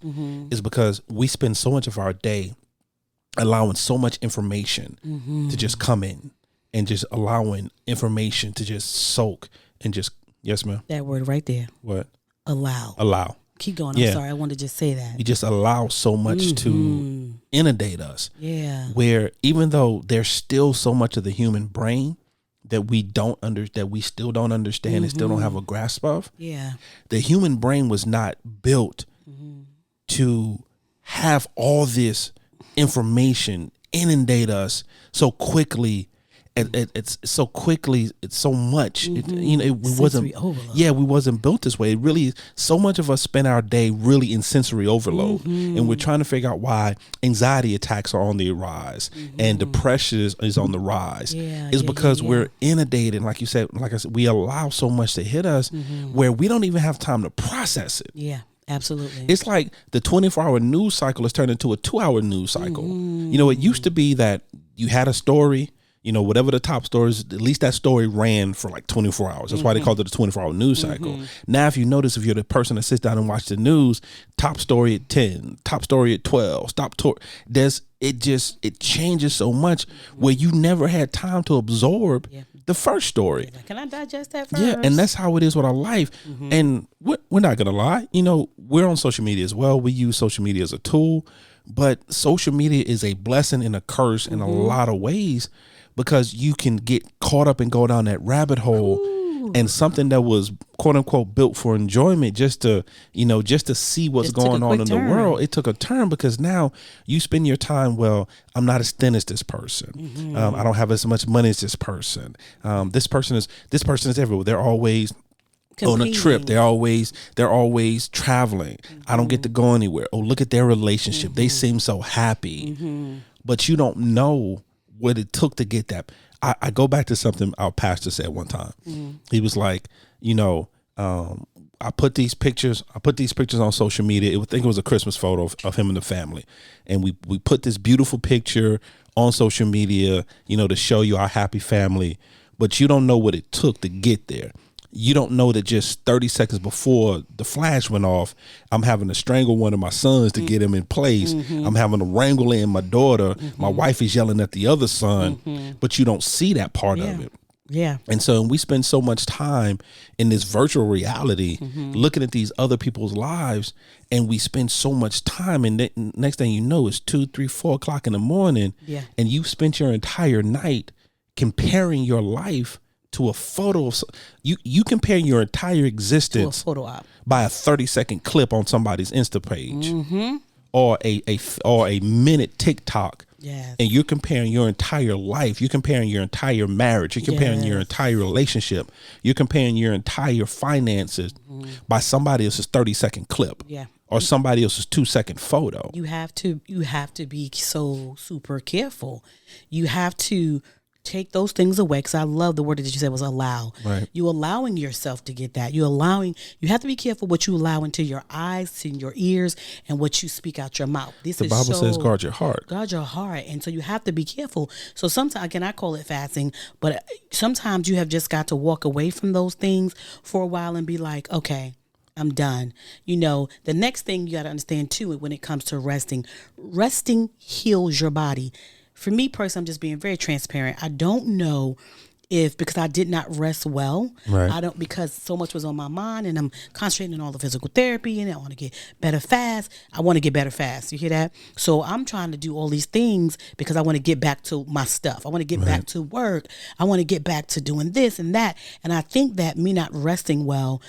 Speaker 1: is because we spend so much of our day allowing so much information to just come in, and just allowing information to just soak and just, yes, ma'am?
Speaker 2: That word right there.
Speaker 1: What?
Speaker 2: Allow. Keep going. I'm sorry. I wanted to just say that.
Speaker 1: You just allow so much to inundate us.
Speaker 2: Yeah.
Speaker 1: Where even though there's still so much of the human brain that we still don't understand and still don't have a grasp of. Yeah. The human brain was not built to have all this information inundate us so quickly. It's so quickly. It's so much. We wasn't built this way. It really, so much of us spend our day really in sensory overload, and we're trying to figure out why anxiety attacks are on the rise and depression is on the rise. It's because we're inundated. Like I said, we allow so much to hit us where we don't even have time to process it.
Speaker 2: Yeah. Absolutely.
Speaker 1: It's like the 24-hour news cycle has turned into a 2-hour news cycle. It used to be that you had a story, whatever the top story is, at least that story ran for like 24 hours. That's why they called it a 24-hour news cycle. Now, if you notice, if you're the person that sits down and watches the news, top story at 10, top story at 12, it changes so much where you never had time to absorb the first story.
Speaker 2: Can I digest that first?
Speaker 1: Yeah, and that's how it is with our life. And we're not going to lie. We're on social media as well. We use social media as a tool, but social media is a blessing and a curse in a lot of ways, because you can get caught up and go down that rabbit hole. And something that was quote unquote built for enjoyment, just to see what's going on in the world, it took a turn, because now you spend your time, well, I'm not as thin as this person. I don't have as much money as this person. This person is everywhere. They're always on a trip. They're always traveling. I don't get to go anywhere. Oh, look at their relationship. They seem so happy. But you don't know what it took to get that. I go back to something our pastor said one time. He was like, I put these pictures on social media. I think it was a Christmas photo of him and the family. And we put this beautiful picture on social media, to show you our happy family. But you don't know what it took to get there. You don't know that just 30 seconds before the flash went off, I'm having to strangle one of my sons to get him in place. I'm having to wrangle in my daughter. My wife is yelling at the other son, but you don't see that part of it.
Speaker 2: Yeah.
Speaker 1: And so we spend so much time in this virtual reality looking at these other people's lives, and we spend so much time, and next thing you know, it's 2, 3, 4 o'clock in the morning, and you've spent your entire night comparing your life to a photo of you compare your entire existence
Speaker 2: to a photo op
Speaker 1: by a 30-second clip on somebody's Insta page, or a minute TikTok.
Speaker 2: Yes.
Speaker 1: And you're comparing your entire life. You're comparing your entire marriage. You're comparing your
Speaker 2: Yes.
Speaker 1: entire relationship. You're comparing your entire finances by somebody else's 30-second clip.
Speaker 2: Yeah.
Speaker 1: Or somebody else's 2-second photo.
Speaker 2: You have to be so super careful. You have to take those things away, because I love the word that you said was allow.
Speaker 1: Right.
Speaker 2: You allowing yourself to get that. You have to be careful what you allow into your eyes, in your ears, and what you speak out your mouth. The
Speaker 1: Bible says guard your heart.
Speaker 2: Guard your heart. And so you have to be careful. So sometimes, again, I call it fasting, but sometimes you have just got to walk away from those things for a while and be like, okay, I'm done. The next thing you got to understand too, when it comes to resting heals your body. For me personally, I'm just being very transparent. I don't know because I did not rest well.
Speaker 1: Right.
Speaker 2: Because so much was on my mind, and I'm concentrating on all the physical therapy, and I want to get better fast. I want to get better fast. You hear that? So I'm trying to do all these things because I want to get back to my stuff. I want to get back to work. I want to get back to doing this and that. And I think that me not resting well,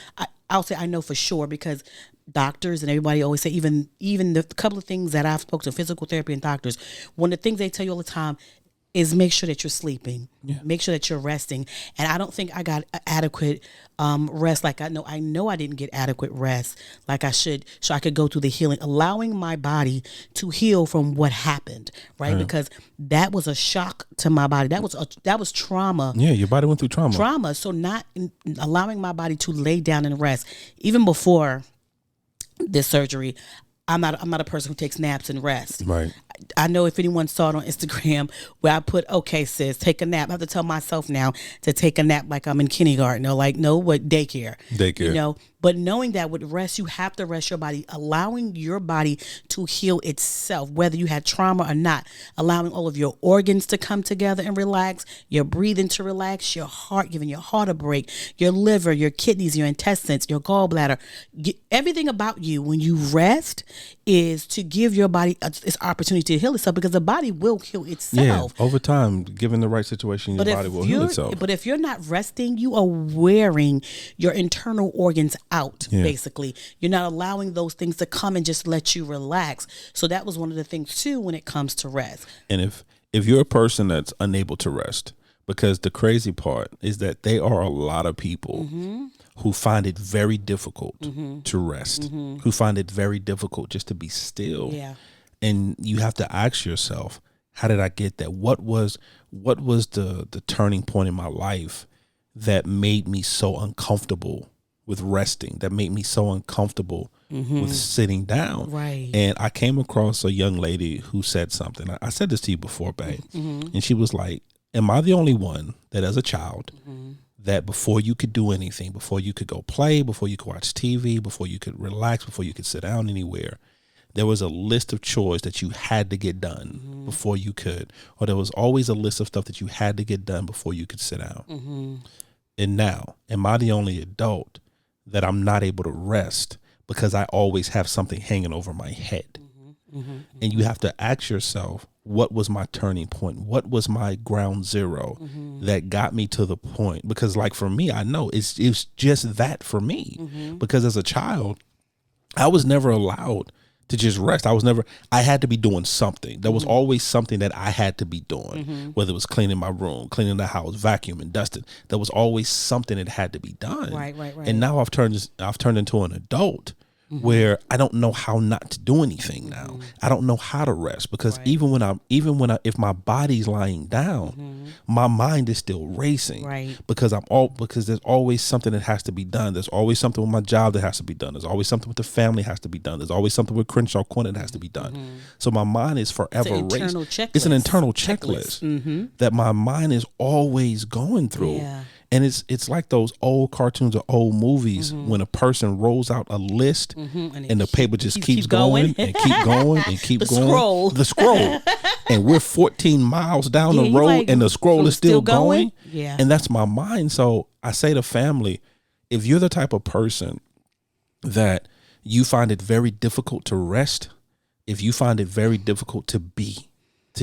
Speaker 2: I'll say I know for sure, because doctors and everybody always say, even the couple of things that I've spoken to, physical therapy and doctors, one of the things they tell you all the time is make sure that you're sleeping. Yeah. Make sure that you're resting. And I don't think I got adequate rest. Like I know I didn't get adequate rest like I should, so I could go through the healing, allowing my body to heal from what happened, right? Because that was a shock to my body. That was trauma.
Speaker 1: Yeah, your body went through trauma.
Speaker 2: So not allowing my body to lay down and rest. Even before this surgery, I'm not a person who takes naps and rest.
Speaker 1: Right.
Speaker 2: I know if anyone saw it on Instagram where I put, okay, sis, take a nap. I have to tell myself now to take a nap like I'm in kindergarten. No, like, no, what, daycare. But knowing that with rest, you have to rest your body, allowing your body to heal itself, whether you had trauma or not, allowing all of your organs to come together and relax, your breathing to relax, your heart, giving your heart a break, your liver, your kidneys, your intestines, your gallbladder, everything about you when you rest is to give your body this opportunity to heal itself, because the body will heal itself.
Speaker 1: Yeah, over time, given the right situation, your body will heal itself.
Speaker 2: But if you're not resting, you are wearing your internal organs out, basically. You're not allowing those things to come and just let you relax. So that was one of the things, too, when it comes to rest.
Speaker 1: And if you're a person that's unable to rest, because the crazy part is that there are a lot of people who find it very difficult to rest, who find it very difficult just to be still.
Speaker 2: Yeah.
Speaker 1: And you have to ask yourself, how did I get that? What was the turning point in my life that made me so uncomfortable with resting, that made me so uncomfortable with sitting down?
Speaker 2: Right.
Speaker 1: And I came across a young lady who said something. I said this to you before, babe. And she was like, am I the only one that as a child that before you could do anything, before you could go play, before you could watch TV, before you could relax, before you could sit down anywhere, there was a list of chores that you had to get done before you could, or there was always a list of stuff that you had to get done before you could sit down. And now, am I the only adult that I'm not able to rest because I always have something hanging over my head? And you have to ask yourself, what was my turning point? What was my ground zero that got me to the point? Because like for me, I know it's just that for me, because as a child, I was never allowed to just rest. I had to be doing something. There was always something that I had to be doing, whether it was cleaning my room, cleaning the house, vacuuming, dusting. There was always something that had to be done.
Speaker 2: Right.
Speaker 1: And now I've turned into an adult where I don't know how not to do anything now. I don't know how to rest, because if my body's lying down, my mind is still racing.
Speaker 2: Right.
Speaker 1: Because there's always something that has to be done. There's always something with my job that has to be done. There's always something with the family has to be done. There's always something with Crenshaw Corner that has to be done. So my mind is forever racing. It's an internal checklist that my mind is always going through.
Speaker 2: Yeah.
Speaker 1: And it's like those old cartoons or old movies when a person rolls out a list and the paper just keeps going and keep going and keep going. The scroll. And we're 14 miles down the road and the scroll is still going.
Speaker 2: Yeah.
Speaker 1: And that's my mind. So I say to family, if you're the type of person that you find it very difficult to rest, if you find it very difficult to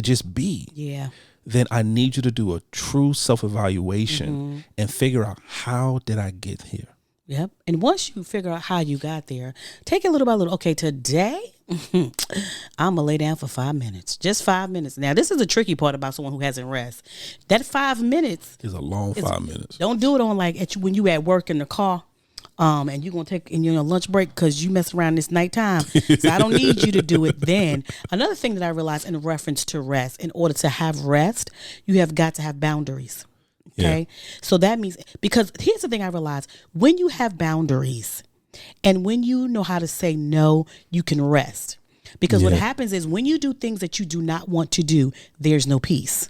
Speaker 1: just be, then I need you to do a true self-evaluation and figure out, how did I get here?
Speaker 2: Yep. And once you figure out how you got there, take it little by little. Okay, today I'm going to lay down for 5 minutes. Just 5 minutes. Now, this is the tricky part about someone who hasn't rest. That 5 minutes
Speaker 1: is a long 5 minutes.
Speaker 2: Don't do it on when you at work in the car. And you're going to take in your lunch break because you mess around this nighttime. So I don't need you to do it then. Another thing that I realized in reference to rest, in order to have rest, you have got to have boundaries. Okay. Yeah. So that means, because here's the thing I realized, when you have boundaries and when you know how to say no, you can rest. Because what happens is when you do things that you do not want to do, there's no peace.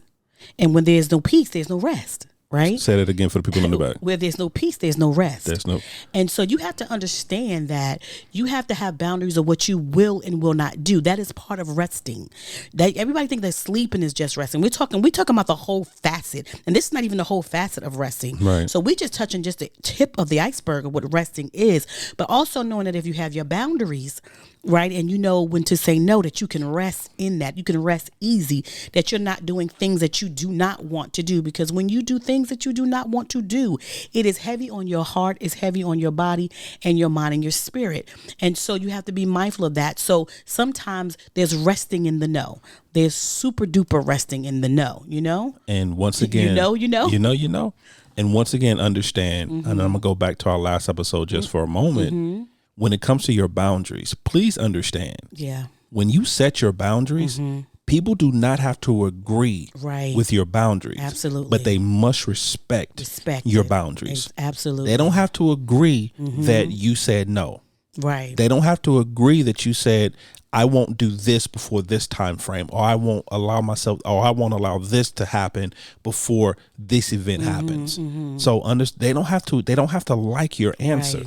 Speaker 2: And when there's no peace, there's no rest. Right?
Speaker 1: Say that again for the people in the back.
Speaker 2: Where there's no peace, there's no rest.
Speaker 1: There's no.
Speaker 2: And so you have to understand that you have to have boundaries of what you will and will not do. That is part of resting. That everybody thinks that sleeping is just resting. We're talking about the whole facet, and this is not even the whole facet of resting.
Speaker 1: Right.
Speaker 2: So we just touching just the tip of the iceberg of what resting is, but also knowing that if you have your boundaries, right, and you know when to say no, that you can rest in that. You can rest easy, that you're not doing things that you do not want to do. Because when you do things that you do not want to do, it is heavy on your heart, it's heavy on your body and your mind and your spirit. And so you have to be mindful of that. So sometimes there's resting in the no. There's super duper resting in the no, you know?
Speaker 1: And once again, you know. And once again, understand, and I'm going to go back to our last episode just for a moment. When it comes to your boundaries, please understand. Yeah. When you set your boundaries, people do not have to agree with your boundaries.
Speaker 2: Absolutely.
Speaker 1: But they must respect your boundaries.
Speaker 2: Absolutely.
Speaker 1: They don't have to agree that you said no.
Speaker 2: Right.
Speaker 1: They don't have to agree that you said, I won't do this before this time frame, or I won't allow this to happen before this event happens. So they don't have to like your answer,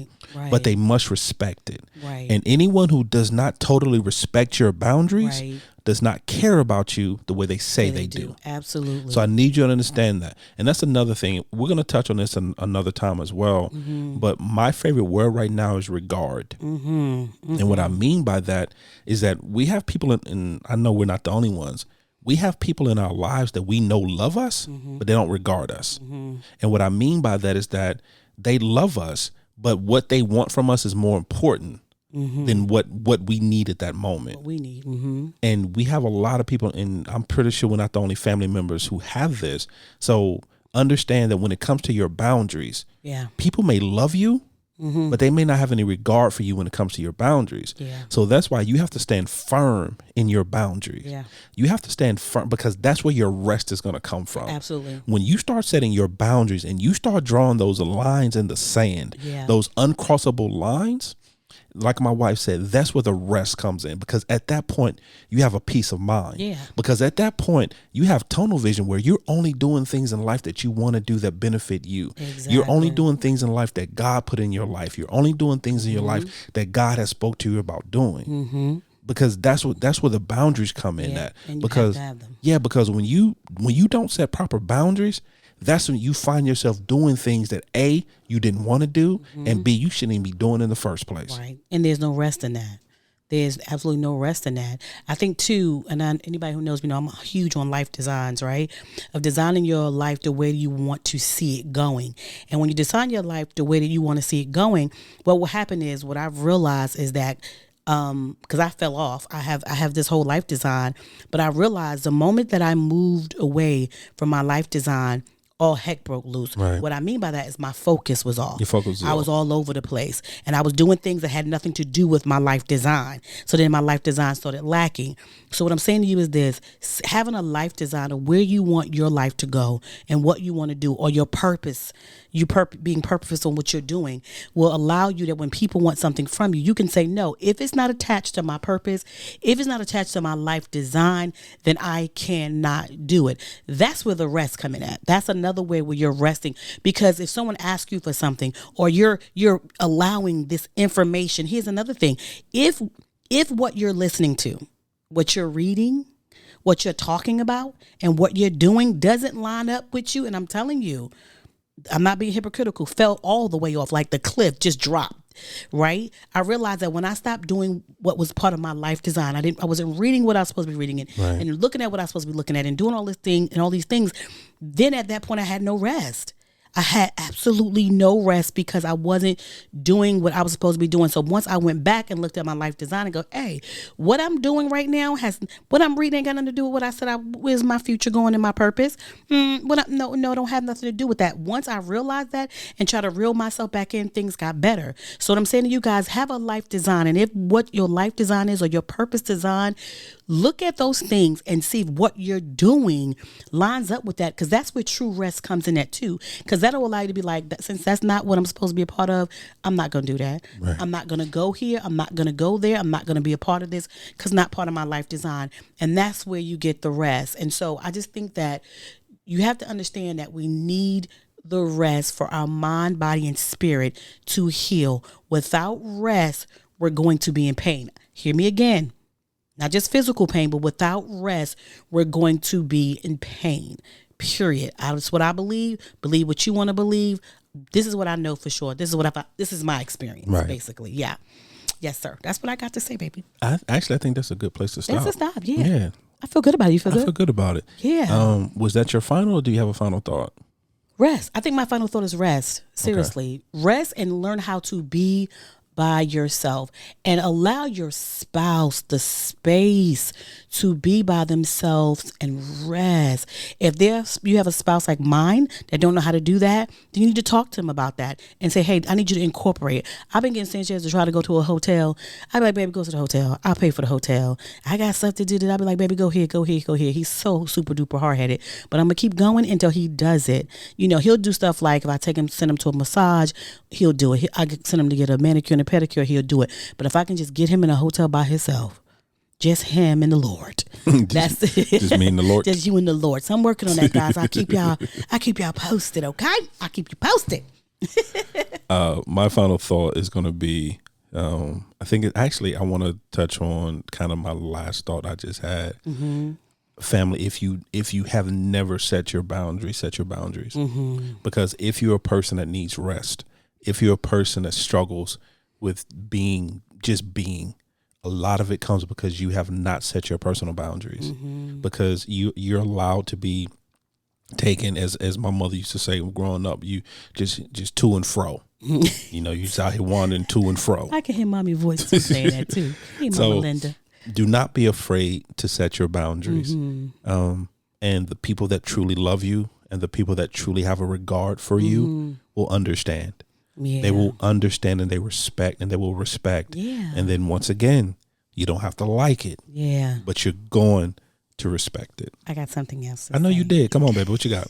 Speaker 1: but they must respect it. Right. And anyone who does not totally respect your boundaries does not care about you the way they say they do.
Speaker 2: Absolutely.
Speaker 1: So I need you to understand that. And that's another thing. We're going to touch on this another time as well. But my favorite word right now is regard. And what I mean by that is that we have people and I know we're not the only ones. We have people in our lives that we know love us, but they don't regard us. And what I mean by that is that they love us, but what they want from us is more important than what we need at that moment.
Speaker 2: What we need.
Speaker 1: And we have a lot of people, and I'm pretty sure we're not the only family members who have this. So understand that when it comes to your boundaries, people may love you, but they may not have any regard for you when it comes to your boundaries. So that's why you have to stand firm in your boundaries. You have to stand firm, because that's where your rest is going to come from.
Speaker 2: Absolutely.
Speaker 1: When you start setting your boundaries and you start drawing those lines in the sand, those uncrossable lines, like my wife said, that's where the rest comes in, because at that point you have a peace of mind. Because at that point you have tunnel vision, where you're only doing things in life that you want to do that benefit you. You're only doing things in life that God put in your life. You're only doing things in your life that God has spoke to you about doing. Because that's where the boundaries come in at. Because because when you don't set proper boundaries, that's when you find yourself doing things that A, you didn't want to do, and B, you shouldn't even be doing in the first place.
Speaker 2: Right. And there's no rest in that. There's absolutely no rest in that. I think too, and anybody who knows me know I'm huge on life designs, right? Of designing your life the way you want to see it going. And when you design your life the way that you want to see it going, what will happen is, what I've realized is that because I fell off. I have this whole life design, but I realized the moment that I moved away from my life design, all heck broke loose.
Speaker 1: Right.
Speaker 2: What I mean by that is my focus was off.
Speaker 1: Your focus was
Speaker 2: I was all over the place, and I was doing things that had nothing to do with my life design. So then my life design started lacking. So what I'm saying to you is this: having a life design of where you want your life to go and what you want to do, or your purpose, being purposeful on what you're doing, will allow you that when people want something from you, you can say no. If it's not attached to my purpose, if it's not attached to my life design, then I cannot do it. That's where the rest come in at. That's another way where you're resting, because if someone asks you for something, or you're allowing this information, here's another thing: if what you're listening to, what you're reading, what you're talking about, and what you're doing doesn't line up with you, and I'm telling you, I'm not being hypocritical, fell all the way off, like the cliff just dropped. right? I realized that when I stopped doing what was part of my life design, I wasn't reading what I was supposed to be reading and looking at what I was supposed to be looking at and doing all these things. Then at that point, I had no rest. I had absolutely no rest because I wasn't doing what I was supposed to be doing. So once I went back and looked at my life design and go, hey, what I'm doing right now what I'm reading ain't got nothing to do with what I said where's my future going and my purpose. No, don't have nothing to do with that. Once I realized that and try to reel myself back in, things got better. So what I'm saying to you guys, have a life design. And if what your life design is or your purpose design, look at those things and see if what you're doing lines up with that, because that's where true rest comes in at too. Because that'll allow you to be like, since that's not what I'm supposed to be a part of, I'm not going to do that. Right. I'm not going to go here. I'm not going to go there. I'm not going to be a part of this because not part of my life design. And that's where you get the rest. And so I just think that you have to understand that we need the rest for our mind, body, and spirit to heal. Without rest, we're going to be in pain. Hear me again. Not just physical pain, but without rest, we're going to be in pain, period. That's what I believe. Believe what you want to believe. This is what I know for sure. This is my experience, basically. Yeah. Yes, sir. That's what I got to say, baby.
Speaker 1: I think that's a good place to stop.
Speaker 2: That's a stop, yeah. I feel good about it. You feel good?
Speaker 1: I feel good about it.
Speaker 2: Yeah.
Speaker 1: Was that your final, or do you have a final thought?
Speaker 2: Rest. I think my final thought is rest. Seriously. Okay. Rest and learn how to be by yourself and allow your spouse the space to be by themselves and rest. If you have a spouse like mine that don't know how to do that, then you need to talk to them about that and say, hey, I need you to incorporate. I've been getting Sanchez to try to go to a hotel. I'd be like, baby, go to the hotel. I'll pay for the hotel. I got stuff to do. I'll be like, baby, go here, go here, go here. He's so super duper hard headed, but I'm gonna keep going until he does it. You know, he'll do stuff like if I send him to a massage, he'll do it. I send him to get a manicure and a pedicure, he'll do it. But if I can just get him in a hotel by himself, just him and the Lord. That's it.
Speaker 1: Just me and the Lord.
Speaker 2: Just you and the Lord. So I'm working on that, guys. I keep y'all posted, okay? I keep you posted.
Speaker 1: My final thought is going to be, I want to touch on kind of my last thought I just had. Mm-hmm. Family, if you have never set your boundaries, set your boundaries. Mm-hmm. Because if you're a person that needs rest, if you're a person that struggles with being, a lot of it comes because you have not set your personal boundaries. Mm-hmm. Because you're allowed to be taken, as my mother used to say growing up, you just to and fro. You know, you're just out here wandering to and fro.
Speaker 2: I can hear mommy voice saying that too. Hey, Mama Linda.
Speaker 1: Do not be afraid to set your boundaries. Mm-hmm. And the people that truly love you and the people that truly have a regard for you will understand. Yeah. They will understand and they will respect. Yeah. And then once again, you don't have to like it. Yeah. But you're going to respect it.
Speaker 2: I got something else to
Speaker 1: I know say. You did. Come on, baby. What you got?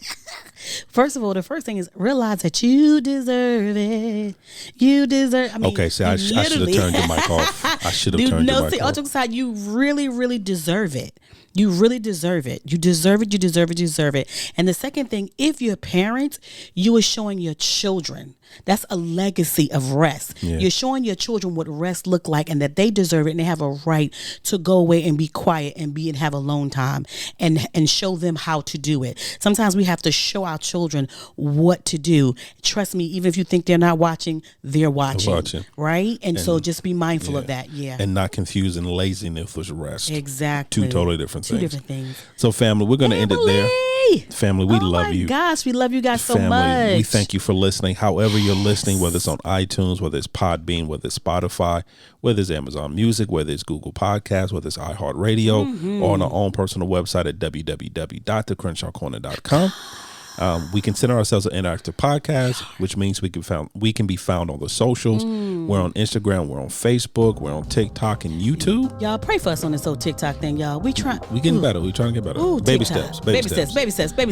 Speaker 2: First of all, the first thing is realize that you deserve it. Okay,
Speaker 1: so I should have turned your mic off. I should have turned your mic off.
Speaker 2: On side, you really, really deserve it. You really deserve it. You deserve it. You deserve it. You deserve it. And the second thing, if you're a parent, you are showing your children. That's a legacy of rest. Yeah. You're showing your children what rest look like and that they deserve it and they have a right to go away and be quiet and have alone time and show them how to do it. Sometimes we have to show our children what to do. Trust me, even if you think they're not watching, they're watching. Right? And so just be mindful of that. Yeah.
Speaker 1: And not confusing laziness with rest.
Speaker 2: Exactly.
Speaker 1: Two totally different things. So family, we're going to end it there. Family, we love you.
Speaker 2: Gosh, we love you guys so much.
Speaker 1: We thank you for listening. However you're listening, whether it's on iTunes, whether it's Podbean, whether it's Spotify, whether it's Amazon Music, whether it's Google Podcasts, whether it's iHeartRadio, or on our own personal website at www.thecrenshawcorner.com. We consider ourselves an interactive podcast, which means we can be found on the socials. We're on Instagram, we're on Facebook, we're on TikTok and YouTube.
Speaker 2: Y'all pray for us on this old TikTok thing, y'all. We
Speaker 1: getting better. We trying to get better.
Speaker 2: Ooh,
Speaker 1: baby
Speaker 2: TikTok.
Speaker 1: steps.
Speaker 2: Baby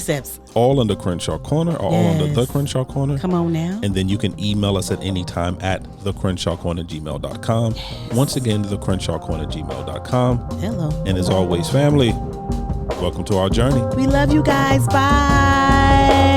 Speaker 2: steps.
Speaker 1: All under Crenshaw Corner, or all under The Crenshaw Corner.
Speaker 2: Come on now.
Speaker 1: And then you can email us at any time at thecrenshawcorner@gmail.com. Once again, thecrenshawcorner@gmail.com.
Speaker 2: Hello.
Speaker 1: And as always, family, welcome to our journey.
Speaker 2: We love you guys. Bye.